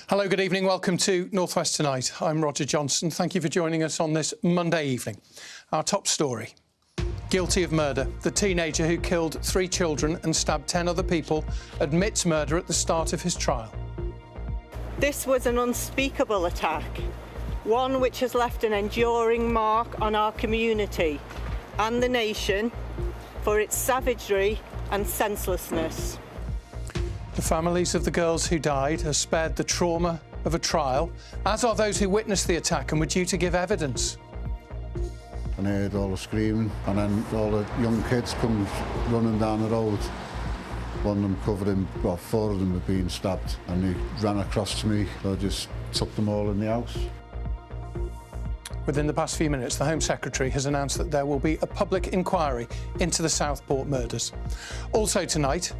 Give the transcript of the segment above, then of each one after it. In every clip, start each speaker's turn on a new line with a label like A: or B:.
A: Hello, good evening. Welcome to North West Tonight. I'm Roger Johnson. Thank you for joining us on this Monday evening. Our top story. Guilty of murder. The teenager who killed 3 children and stabbed 10 other people admits murder at the start of his trial.
B: This was an unspeakable attack, one which has left an enduring mark on our community and the nation for its savagery and senselessness.
A: The families of the girls who died are spared the trauma of a trial, as are those who witnessed the attack and were due to give evidence.
C: And I heard all the screaming, and then all the young kids come running down the road. One of them covered him, well, 4 of them had been stabbed, and he ran across to me, so I just took them all in the house.
A: Within the past few minutes, the Home Secretary has announced that there will be a public inquiry into the Southport murders. Also tonight,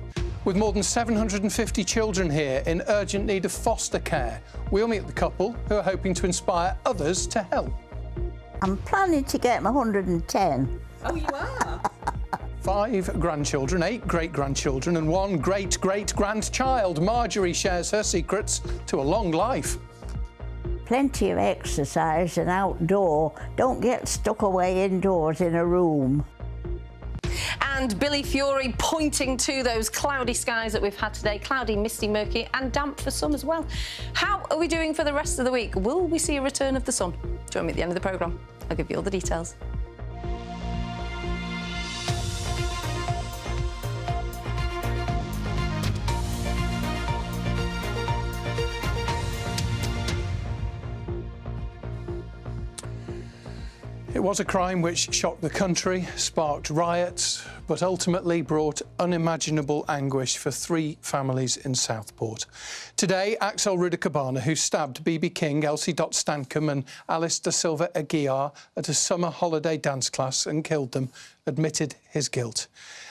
A: with more than 750 children here in urgent need of foster care, we'll meet the couple who are hoping to inspire others to help.
D: I'm planning to get my 110.
E: Oh, you are?
A: 5 grandchildren, 8 great-grandchildren and 1 great-great-grandchild. Marjorie shares her secrets to a long life.
D: Plenty of exercise and outdoor. Don't get stuck away indoors in a room.
E: And Billy Fury pointing to those cloudy skies that we've had today. Cloudy, misty, murky and damp for some as well. How are we doing for the rest of the week? Will we see a return of the sun? Join me at the end of the programme. I'll give you all the details.
A: It was a crime which shocked the country, sparked riots, but ultimately brought unimaginable anguish for 3 families in Southport. Today, Axel Rudicabarna, who stabbed BB King, Elsie Stankham and Alice da Silva Aguiar at a summer holiday dance class and killed them, admitted his guilt.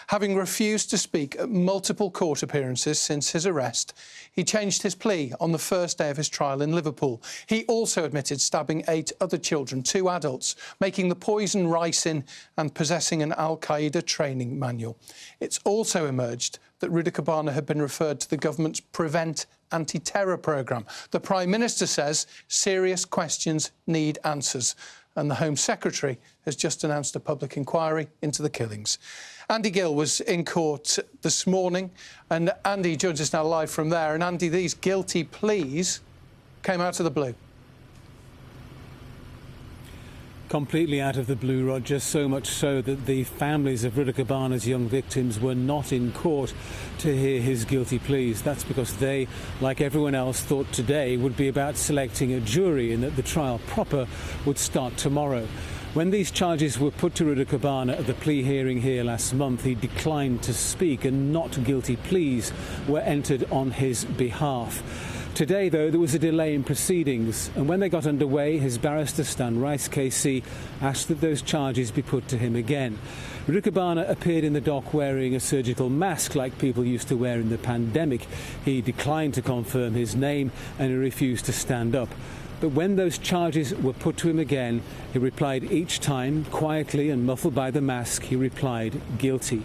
A: Having refused to speak at multiple court appearances since his arrest, he changed his plea on the first day of his trial in Liverpool. He also admitted stabbing 8 other children, 2 adults, making the poison ricin and possessing an Al-Qaeda training manual. It's also emerged that Rudicabarna had been referred to the government's Prevent anti-terror programme. The Prime Minister says serious questions need answers, and the Home Secretary has just announced a public inquiry into the killings. Andy Gill was in court this morning, and Andy joins us now live from there. And Andy, these guilty pleas came out of the blue.
F: Completely out of the blue, Roger, so much so that the families of Rudicabarna's young victims were not in court to hear his guilty pleas. That's because they, like everyone else, thought today would be about selecting a jury and that the trial proper would start tomorrow. When these charges were put to Rudicabarna at the plea hearing here last month, he declined to speak, and not guilty pleas were entered on his behalf. Today, though, there was a delay in proceedings, and when they got underway, his barrister Stan Rice KC asked that those charges be put to him again. Rudicabarna appeared in the dock wearing a surgical mask like people used to wear in the pandemic. He declined to confirm his name and he refused to stand up. But when those charges were put to him again, he replied each time, quietly and muffled by the mask, he replied guilty.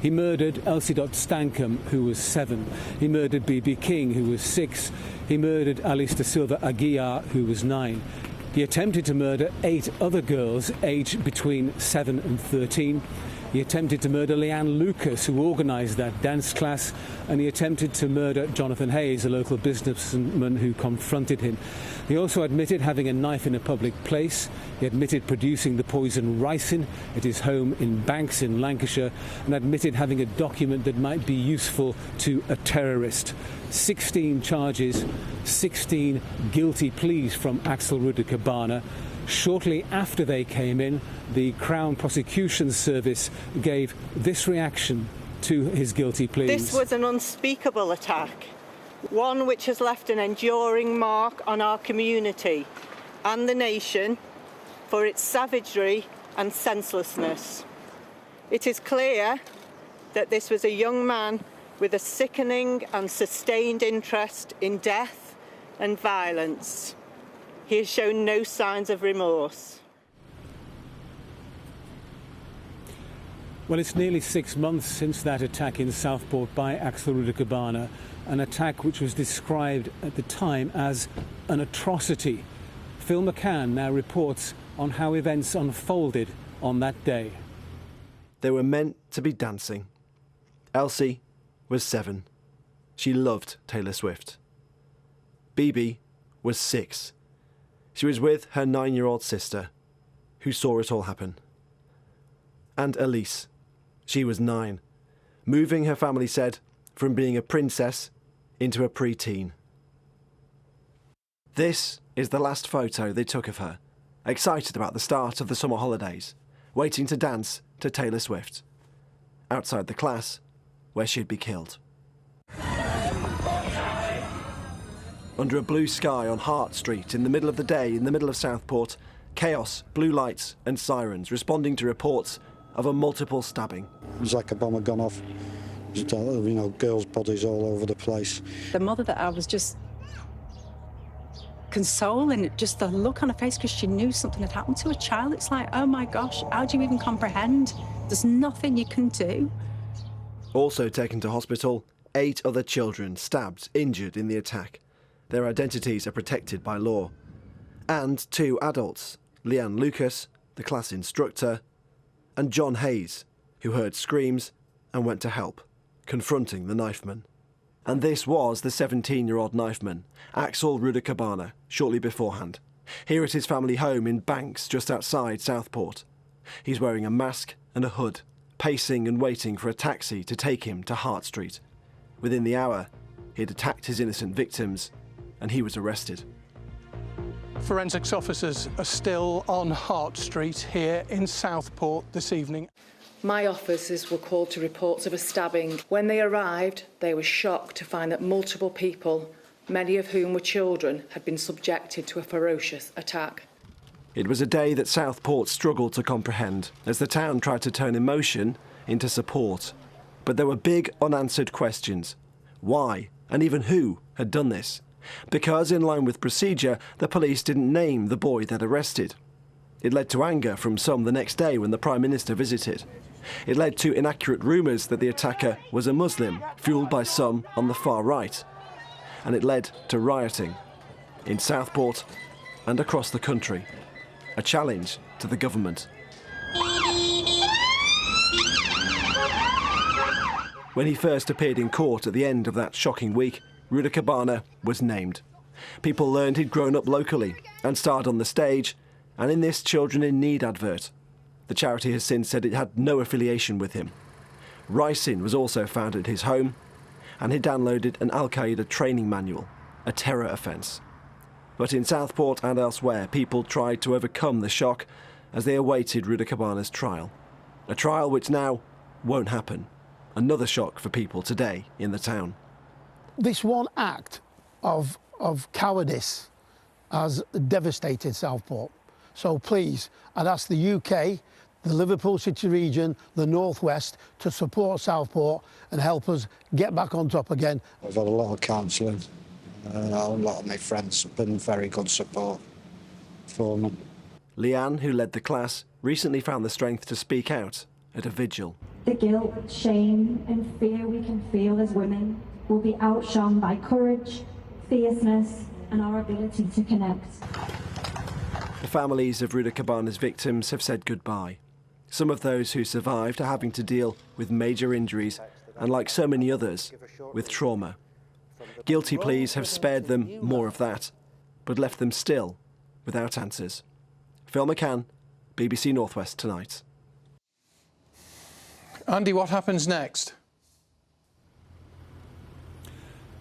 F: He murdered Elsie Stankham, who was 7. He murdered BB King, who was 6. He murdered Alice da Silva Aguiar, who was 9. He attempted to murder 8 other girls aged between 7 and 13. He attempted to murder Leanne Lucas, who organised that dance class, and he attempted to murder Jonathan Hayes, a local businessman who confronted him. He also admitted having a knife in a public place. He admitted producing the poison ricin at his home in Banks in Lancashire, and admitted having a document that might be useful to a terrorist. 16 charges, 16 guilty pleas from Axel Rudicabarna. Shortly after they came in, the Crown Prosecution Service gave this reaction to his guilty pleas.
B: This was an unspeakable attack, one which has left an enduring mark on our community and the nation for its savagery and senselessness. It is clear that this was a young man with a sickening and sustained interest in death and violence. He has shown no signs of remorse.
F: Well, it's nearly 6 months since that attack in Southport by Axel Rudiker-Barner, an attack which was described at the time as an atrocity. Phil McCann now reports on how events unfolded on that day.
G: They were meant to be dancing. Elsie was 7. She loved Taylor Swift. Bibi was 6. She was with her 9-year-old sister, who saw it all happen. And Elise, she was 9, moving, her family said, from being a princess into a pre-teen. This is the last photo they took of her, excited about the start of the summer holidays, waiting to dance to Taylor Swift, outside the class where she'd be killed. Under a blue sky on Hart Street, in the middle of the day, in the middle of Southport, chaos, blue lights and sirens responding to reports of a multiple stabbing.
H: It was like a bomb had gone off. Just, girls' bodies all over the place.
I: The mother that I was just consoling, just the look on her face, because she knew something had happened to a child. It's like, oh my gosh, how do you even comprehend? There's nothing you can do.
G: Also taken to hospital, 8 other children stabbed, injured in the attack. Their identities are protected by law. And 2 adults, Leanne Lucas, the class instructor, and John Hayes, who heard screams and went to help, confronting the knifeman. And this was the 17-year-old knifeman, Axel Rudiker-Barner, shortly beforehand, here at his family home in Banks, just outside Southport. He's wearing a mask and a hood, pacing and waiting for a taxi to take him to Hart Street. Within the hour, he'd attacked his innocent victims, and he was arrested.
A: Forensics officers are still on Hart Street here in Southport this evening.
J: My officers were called to reports of a stabbing. When they arrived, they were shocked to find that multiple people, many of whom were children, had been subjected to a ferocious attack.
G: It was a day that Southport struggled to comprehend as the town tried to turn emotion into support. But there were big unanswered questions. Why, and even who, had done this? Because, in line with procedure, the police didn't name the boy they'd arrested. It led to anger from some the next day when the Prime Minister visited. It led to inaccurate rumours that the attacker was a Muslim, fuelled by some on the far right. And it led to rioting in Southport and across the country. A challenge to the government. When he first appeared in court at the end of that shocking week, Rudiker-Barner was named. People learned he'd grown up locally and starred on the stage and in this Children in Need advert. The charity has since said it had no affiliation with him. Ricin was also found at his home, and he downloaded an Al-Qaeda training manual, a terror offence. But in Southport and elsewhere, people tried to overcome the shock as they awaited Rudiker-Barner's trial. A trial which now won't happen. Another shock for people today in the town.
K: This one act of cowardice has devastated Southport. So please, I'd ask the UK, the Liverpool City region, the North West to support Southport and help us get back on top again.
H: I've had a lot of counselling. A lot of my friends have been very good support for me.
G: Leanne, who led the class, recently found the strength to speak out at a vigil.
L: The guilt, shame and fear we can feel as women will be outshone by courage, fierceness and our ability to connect.
G: The families of Rudiker-Barner's victims have said goodbye. Some of those who survived are having to deal with major injuries and, like so many others, with trauma. Guilty pleas have spared them more of that, but left them still without answers. Phil McCann, BBC North West Tonight.
A: Andy, what happens next?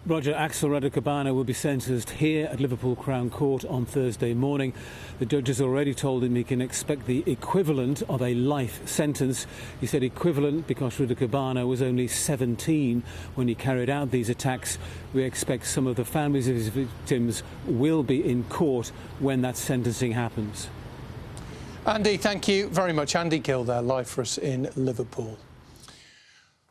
F: Roger, Axel Rudiker-Barner will be sentenced here at Liverpool Crown Court on Thursday morning. The judge has already told him he can expect the equivalent of a life sentence. He said equivalent because Rudiker-Barner was only 17 when he carried out these attacks. We expect some of the families of his victims will be in court when that sentencing happens.
A: Andy, thank you very much. Andy Gill there, live for us in Liverpool.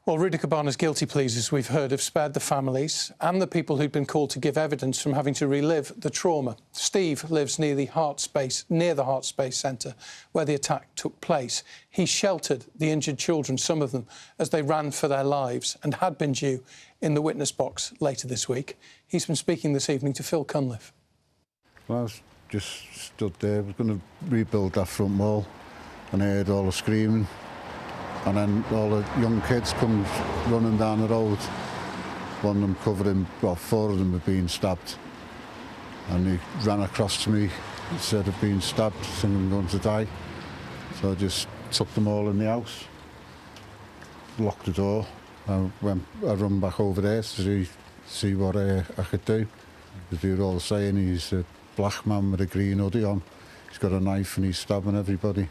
A: Well, Rudy Cabana's guilty pleas, as we've heard, have spared the families and the people who'd been called to give evidence from having to relive the trauma. Steve lives near the Heart Space Centre where the attack took place. He sheltered the injured children, some of them, as they ran for their lives and had been due in the witness box later this week. He's been speaking this evening to Phil Cunliffe.
C: Well, I was just stood there, I was going to rebuild that front wall, and I heard all the screaming. And then all the young kids come running down the road. One of them covered him, well, 4 of them had been stabbed. And he ran across to me, said he'd been stabbed, saying I'm going to die. So I just took them all in the house, locked the door. I run back over there to see what I could do. They were all saying he's a black man with a green hoodie on. He's got a knife and he's stabbing everybody.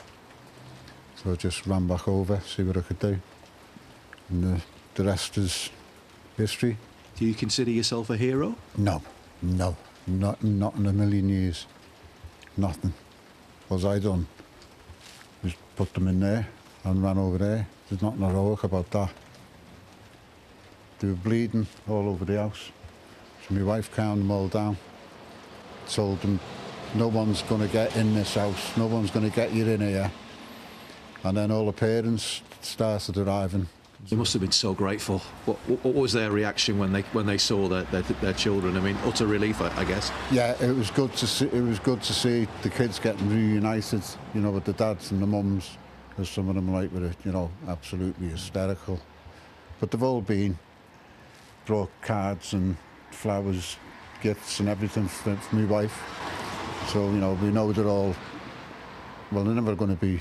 C: So I just ran back over, see what I could do. And the rest is history.
M: Do you consider yourself a hero?
C: No, not in a million years. Nothing. What I done was put them in there and ran over there. There's nothing heroic about that. They were bleeding all over the house. So my wife calmed them all down. Told them, no one's going to get in this house, no one's going to get you in here. And then all the parents started arriving.
M: They must have been so grateful. What was their reaction when they saw their children? I mean, utter relief, I guess.
C: Yeah, it was good to see. It was good to see the kids getting reunited. You know, with the dads and the mums. As some of them like were, you know, absolutely hysterical. But they've all brought cards and flowers, gifts and everything for my wife. So you know, we know they're all. Well, they're never going to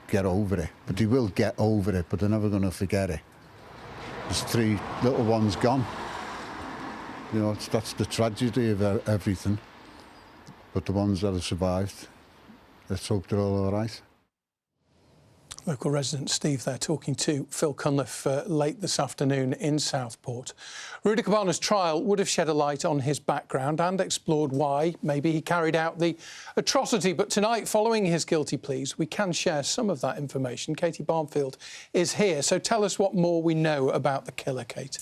C: get over it, but they will get over it, but they're never going to forget it. There's 3 little ones gone. You know, that's the tragedy of everything. But the ones that have survived, let's hope they're all right.
A: Local resident Steve there talking to Phil Cunliffe late this afternoon in Southport. Rudy Cabana's trial would have shed a light on his background and explored why maybe he carried out the atrocity. But tonight, following his guilty pleas, we can share some of that information. Katie Barnfield is here. So tell us what more we know about the killer, Kate.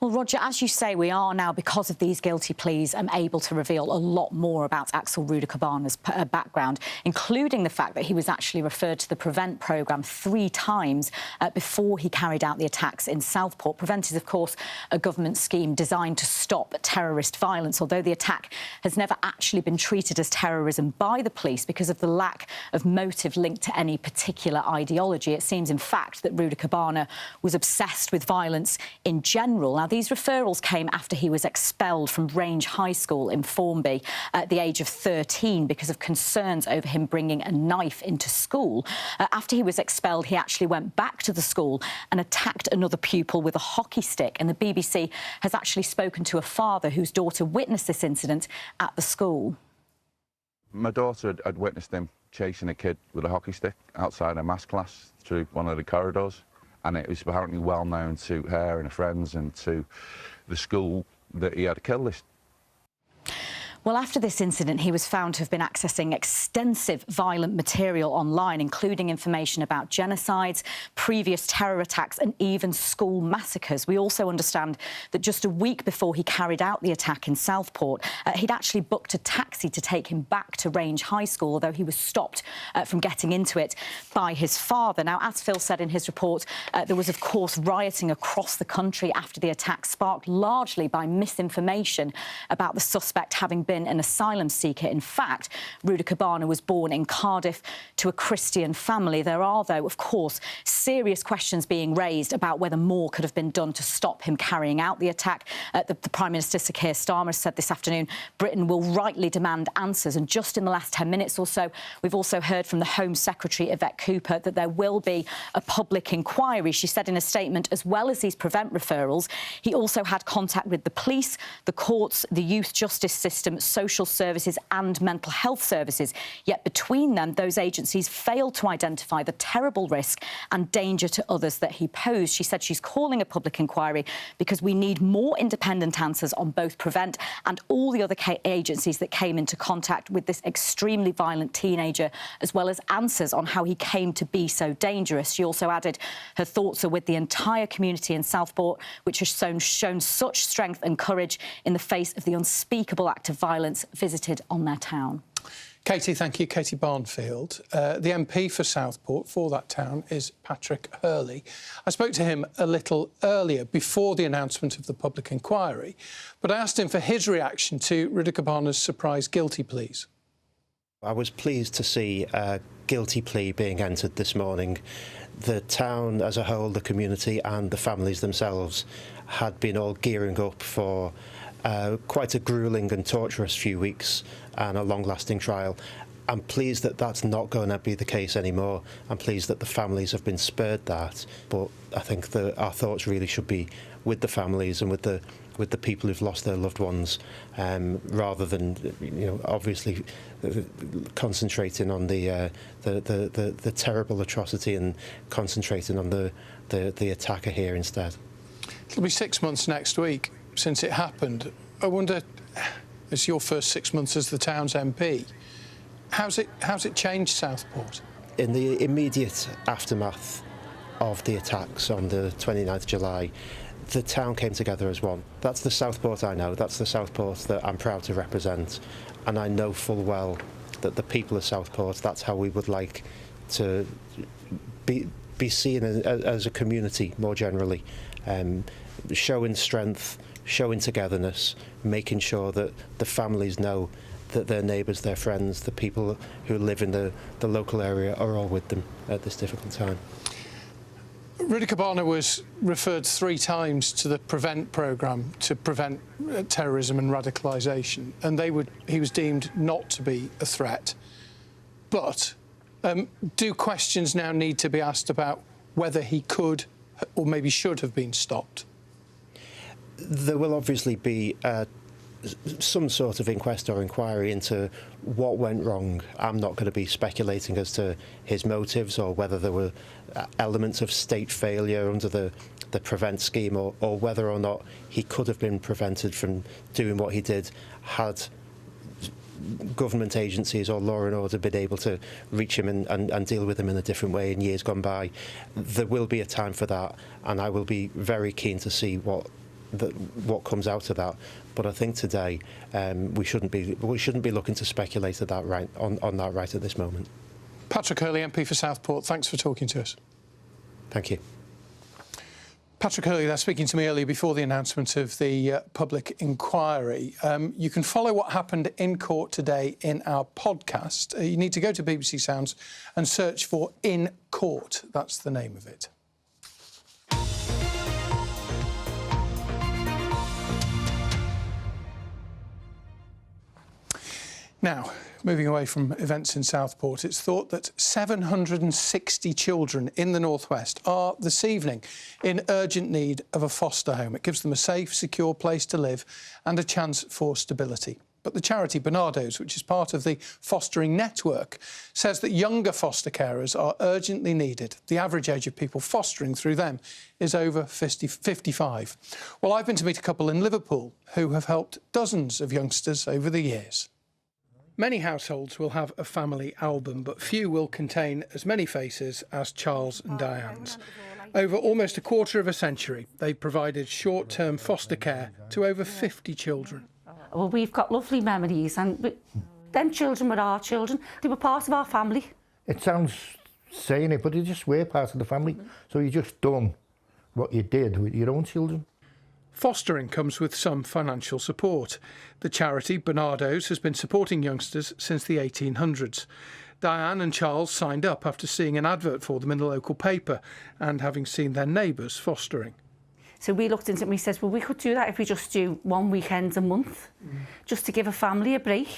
N: Well, Roger, as you say, we are now, because of these guilty pleas, able to reveal a lot more about Axel Rudy Cabana's background, including the fact that he was actually referred to the PREVENT programme 3 times before he carried out the attacks in Southport. PREVENT is, of course, a government scheme designed to stop terrorist violence, although the attack has never actually been treated as terrorism by the police because of the lack of motive linked to any particular ideology. It seems, in fact, that Rudy Cabana was obsessed with violence in general. Now, these referrals came after he was expelled from Range High School in Formby at the age of 13 because of concerns over him bringing a knife into school. After he was expelled, he actually went back to the school and attacked another pupil with a hockey stick. And the BBC has actually spoken to a father whose daughter witnessed this incident at the school.
O: My daughter had witnessed him chasing a kid with a hockey stick outside a maths class through one of the corridors. And it was apparently well known to her and her friends and to the school that he had a kill list.
N: Well, after this incident, he was found to have been accessing extensive violent material online, including information about genocides, previous terror attacks and even school massacres. We also understand that just a week before he carried out the attack in Southport, he'd actually booked a taxi to take him back to Range High School, although he was stopped from getting into it by his father. Now, as Phil said in his report, there was, of course, rioting across the country after the attack, sparked largely by misinformation about the suspect having been an asylum seeker. In fact, Rudy Cabana was born in Cardiff to a Christian family. There are, though, of course, serious questions being raised about whether more could have been done to stop him carrying out the attack. The Prime Minister, Sir Keir Starmer, said this afternoon Britain will rightly demand answers. And just in the last 10 minutes or so, we've also heard from the Home Secretary, Yvette Cooper, that there will be a public inquiry. She said in a statement, as well as these PREVENT referrals, he also had contact with the police, the courts, the youth justice system, social services and mental health services. Yet between them, those agencies failed to identify the terrible risk and danger to others that he posed. She said she's calling a public inquiry because we need more independent answers on both Prevent and all the other agencies that came into contact with this extremely violent teenager, as well as answers on how he came to be so dangerous. She also added her thoughts are with the entire community in Southport, which has shown such strength and courage in the face of the unspeakable act of violence visited on their town.
A: Katie, thank you. Katie Barnfield. The MP for Southport, for that town, is Patrick Hurley. I spoke to him a little earlier, before the announcement of the public inquiry, but I asked him for his reaction to Rida Kobana's surprise guilty pleas.
P: I was pleased to see a guilty plea being entered this morning. The town as a whole, the community and the families themselves had been all gearing up for quite a gruelling and torturous few weeks and a long-lasting trial. I'm pleased that that's not going to be the case anymore. I'm pleased that the families have been spared that, but I think that our thoughts really should be with the families and with the people who've lost their loved ones, rather than, you know, obviously concentrating on the terrible atrocity and concentrating on the attacker here instead.
A: It'll be 6 months next week since it happened. I wonder, it's your first 6 months as the town's MP. How's it changed Southport?
P: In the immediate aftermath of the attacks on the 29th of July, the town came together as one. That's the Southport I know, that's the Southport that I'm proud to represent, and I know full well that the people of Southport, that's how we would like to be seen as a community more generally, showing strength, showing togetherness, making sure that the families know that their neighbours, their friends, the people who live in the local area are all with them at this difficult time.
A: Rida Kobana was referred 3 times to the Prevent programme to prevent terrorism and radicalisation, and he was deemed not to be a threat. But do questions now need to be asked about whether he could or maybe should have been stopped?
P: There will obviously be some sort of inquest or inquiry into what went wrong. I'm not going to be speculating as to his motives or whether there were elements of state failure under the Prevent scheme, or whether or not he could have been prevented from doing what he did had government agencies or law and order been able to reach him and deal with him in a different way in years gone by. There will be a time for that, and I will be very keen to see what comes out of that. But I think today we shouldn't be looking to speculate at that on that right at this moment.
A: Patrick Hurley, MP for Southport, thanks for talking to us.
P: Thank you.
A: Patrick Hurley there, speaking to me earlier before the announcement of the public inquiry. You can follow what happened in court today in our podcast. You need to go to BBC Sounds and search for In Court. That's the name of it. Now, moving away from events in Southport, it's thought that 760 children in the North West are, this evening, in urgent need of a foster home. It gives them a safe, secure place to live and a chance for stability. But the charity Bernardo's, which is part of the fostering network, says that younger foster carers are urgently needed. The average age of people fostering through them is over 55. Well, I've been to meet a couple in Liverpool who have helped dozens of youngsters over the years. Many households will have a family album, but few will contain as many faces as Charles and Diane's. Over almost a quarter of a century, they've provided short-term foster care to over 50 children.
Q: Well, we've got lovely memories, and them children were our children. They were part of our family.
R: It sounds saying it, but they just were part of the family. So you just done what you did with your own children.
A: Fostering comes with some financial support. The charity Bernardo's has been supporting youngsters since the 1800s. Diane and Charles signed up after seeing an advert for them in the local paper and having seen their neighbours fostering.
Q: So we looked into it and we said, well, we could do that if we just do one weekend a month, just to give a family a break.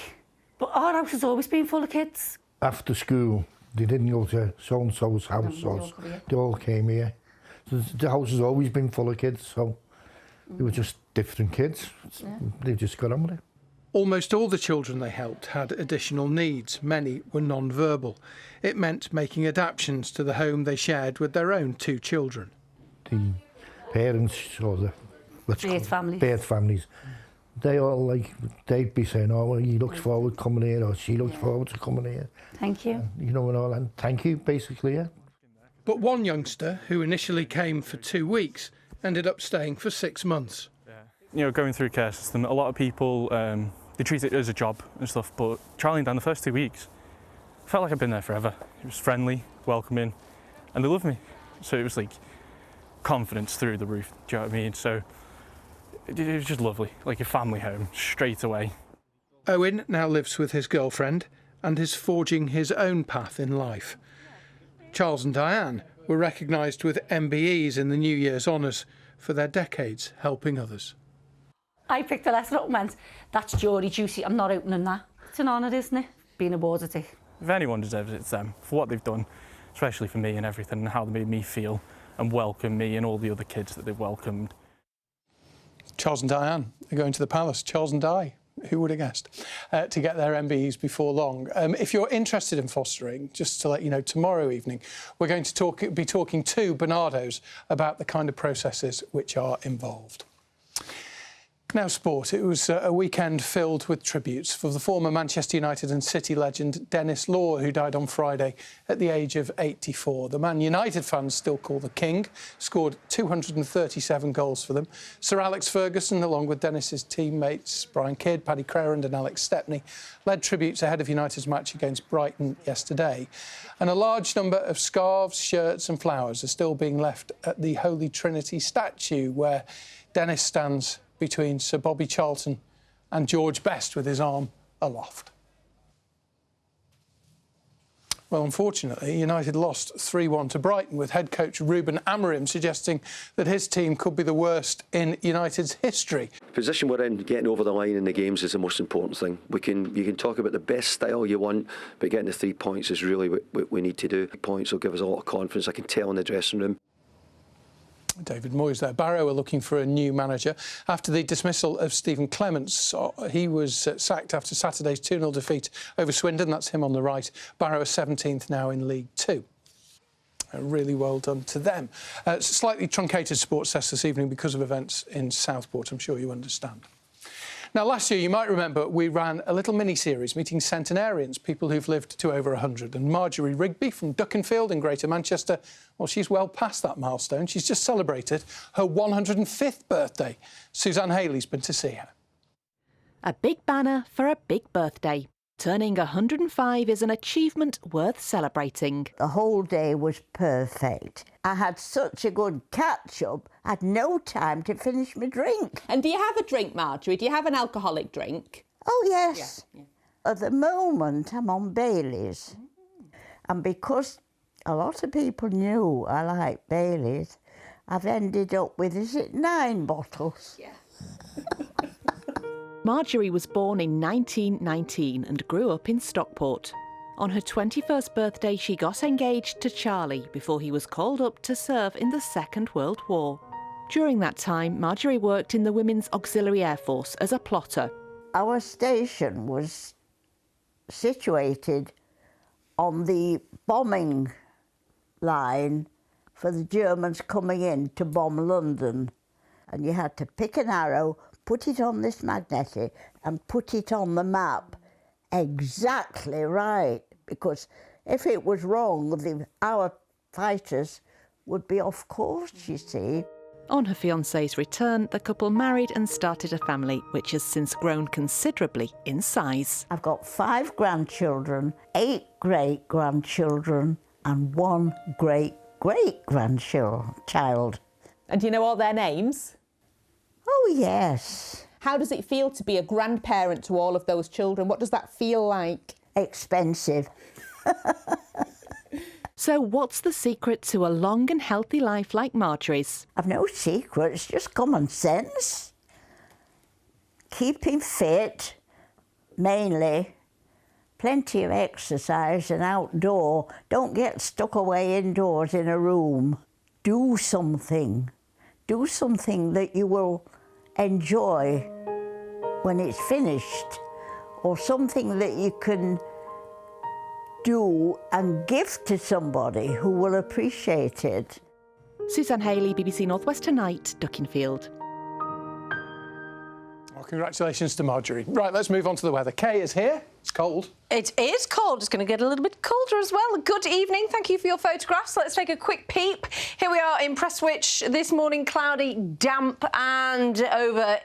Q: But our house has always been full of kids.
R: After school, they didn't go to so-and-so's house. They all came here. So the house has always been full of kids, so they were just different kids. Yeah. They just got on with it.
A: Almost all the children they helped had additional needs. Many were non-verbal. It meant making adaptations to the home they shared with their own 2 children.
R: The parents or the birth families, they all they'd be saying, oh, well, he looks forward to coming here, or she looks forward to coming here.
Q: Thank you.
R: You know, and all, and thank you, basically, yeah.
A: But one youngster, who initially came for 2 weeks, ended up staying for 6 months.
S: You know, going through care system, a lot of people, they treat it as a job and stuff, but trialling down the first 2 weeks, I felt like I'd been there forever. It was friendly, welcoming, and they loved me. So it was like confidence through the roof, do you know what I mean? So it was just lovely, like a family home, straight away.
A: Owen now lives with his girlfriend and is forging his own path in life. Charles and Diane were recognised with MBEs in the New Year's Honours for their decades helping others.
Q: I picked the lesson up and went, that's Geordie juicy, I'm not opening that. It's an honour, isn't it, being awarded it?
S: If anyone deserves it, it's them, for what they've done, especially for me and everything, and how they made me feel and welcome me and all the other kids that they've welcomed.
A: Charles and Diane are going to the palace. Charles and Di, who would have guessed, to get their MBEs before long. If you're interested in fostering, just to let you know, tomorrow evening we're going to be talking to Bernardos about the kind of processes which are involved. Now sport. It was a weekend filled with tributes for the former Manchester United and City legend Dennis Law, who died on Friday at the age of 84. The Man United fans still call the King, scored 237 goals for them. Sir Alex Ferguson, along with Dennis's teammates Brian Kidd, Paddy Crerand and Alex Stepney, led tributes ahead of United's match against Brighton yesterday. And a large number of scarves, shirts and flowers are still being left at the Holy Trinity statue, where Dennis stands between Sir Bobby Charlton and George Best with his arm aloft. Well, unfortunately, United lost 3-1 to Brighton, with head coach Ruben Amorim suggesting that his team could be the worst in United's history.
T: The position we're in, getting over the line in the games is the most important thing. You can talk about the best style you want, but getting the 3 points is really what we need to do. Points will give us a lot of confidence, I can tell in the dressing room.
A: David Moyes there. Barrow are looking for a new manager after the dismissal of Stephen Clements. He was sacked after Saturday's 2-0 defeat over Swindon. That's him on the right. Barrow are 17th now in League 2. Really well done to them. Slightly truncated sports test this evening because of events in Southport, I'm sure you understand. Now, last year, you might remember, we ran a little mini-series meeting centenarians, people who've lived to over 100. And Marjorie Rigby from Duckenfield in Greater Manchester, well, she's well past that milestone. She's just celebrated her 105th birthday. Suzanne Haley's been to see her.
U: A big banner for a big birthday. Turning 105 is an achievement worth celebrating.
D: The whole day was perfect. I had such a good catch-up, I had no time to finish my drink.
V: And do you have a drink, Marjorie? Do you have an alcoholic drink?
D: Oh, yes. Yeah. At the moment, I'm on Baileys. And because a lot of people knew I liked Baileys, I've ended up with, is it 9 bottles?
V: Yeah.
U: Marjorie was born in 1919 and grew up in Stockport. On her 21st birthday, she got engaged to Charlie before he was called up to serve in the Second World War. During that time, Marjorie worked in the Women's Auxiliary Air Force as a plotter.
D: Our station was situated on the bombing line for the Germans coming in to bomb London. And you had to pick an arrow, put it on this magnetic and put it on the map exactly right, because if it was wrong, our fighters would be off course, you see.
U: On her fiancé's return, the couple married and started a family, which has since grown considerably in size.
D: I've got 5 grandchildren, 8 great-grandchildren and 1 great-great-grandchild.
V: And do you know all their names?
D: Oh, yes.
V: How does it feel to be a grandparent to all of those children? What does that feel like?
D: Expensive.
U: So what's the secret to a long and healthy life like Marjorie's?
D: I've no secrets, just common sense. Keeping fit, mainly. Plenty of exercise and outdoor. Don't get stuck away indoors in a room. Do something. Do something that you will enjoy when it's finished, or something that you can do and give to somebody who will appreciate it.
U: Suzanne Haley, BBC North West Tonight, Dukinfield.
A: Well, congratulations to Marjorie. Right, let's move on to the weather. Kay is here. It's cold.
B: It is cold. It's going to get a little bit colder as well. Good evening. Thank you for your photographs. Let's take a quick peep. Here we are in Prestwich. This morning, cloudy, damp, and over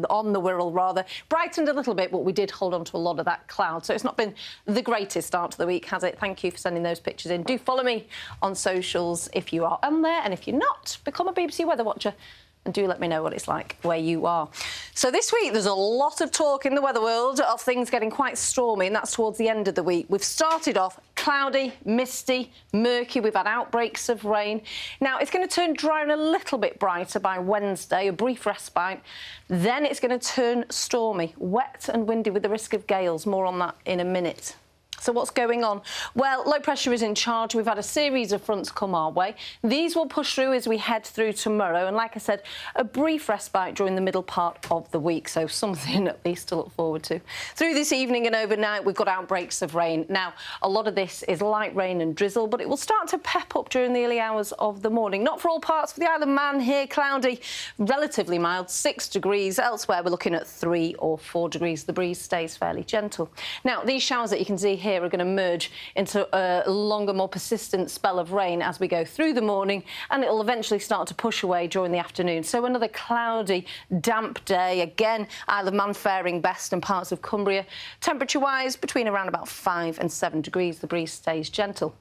B: on the Wirral, rather. Brightened a little bit, but we did hold on to a lot of that cloud. So it's not been the greatest start to the week, has it? Thank you for sending those pictures in. Do follow me on socials if you are on there. And if you're not, become a BBC Weather Watcher. And do let me know what it's like where you are. So this week, there's a lot of talk in the weather world of things getting quite stormy, and that's towards the end of the week. We've started off cloudy, misty, murky. We've had outbreaks of rain. Now, it's going to turn dry and a little bit brighter by Wednesday, a brief respite. Then it's going to turn stormy, wet and windy with the risk of gales. More on that in a minute. So what's going on? Well, low pressure is in charge. We've had a series of fronts come our way. These will push through as we head through tomorrow. And like I said, a brief respite during the middle part of the week. So something at least to look forward to. Through this evening and overnight, we've got outbreaks of rain. Now, a lot of this is light rain and drizzle, but it will start to pep up during the early hours of the morning. Not for all parts of the Isle of Man here. Cloudy, relatively mild, 6 degrees. Elsewhere, we're looking at 3 or 4 degrees. The breeze stays fairly gentle. Now, these showers that you can see here are going to merge into a longer, more persistent spell of rain as we go through the morning, and it'll eventually start to push away during the afternoon. So another cloudy, damp day. Again, Isle of Man faring best and parts of Cumbria. Temperature-wise, between around about 5 and 7 degrees. The breeze stays gentle.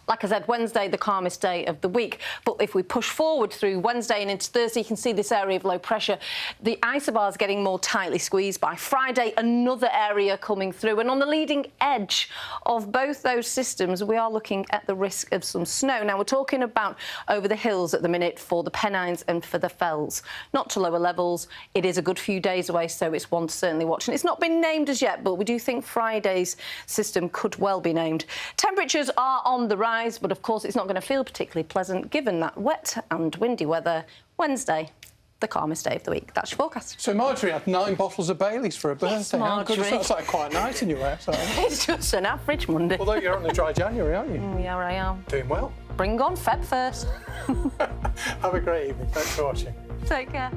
B: Like I said, Wednesday, the calmest day of the week. But if we push forward through Wednesday and into Thursday, you can see this area of low pressure. The isobars getting more tightly squeezed. By Friday, another area coming through. And on the leading edge of both those systems, we are looking at the risk of some snow. Now, we're talking about over the hills at the minute for the Pennines and for the Fells. Not to lower levels. It is a good few days away, so it's one to certainly watch. And it's not been named as yet, but we do think Friday's system could well be named. Temperatures are on the rise. But of course, it's not going to feel particularly pleasant given that wet and windy weather. Wednesday, the calmest day of the week. That's your forecast.
A: So Marjorie had 9 bottles of Baileys for her birthday.
B: Yes, Marjorie.
A: How good is that? That's like quite a night in your house.
B: It's just an average Monday.
A: Although you're on the dry January, aren't you?
B: Yeah, I am.
A: Doing well.
B: Bring on Feb first.
A: Have a great evening. Thanks for watching.
B: Take care.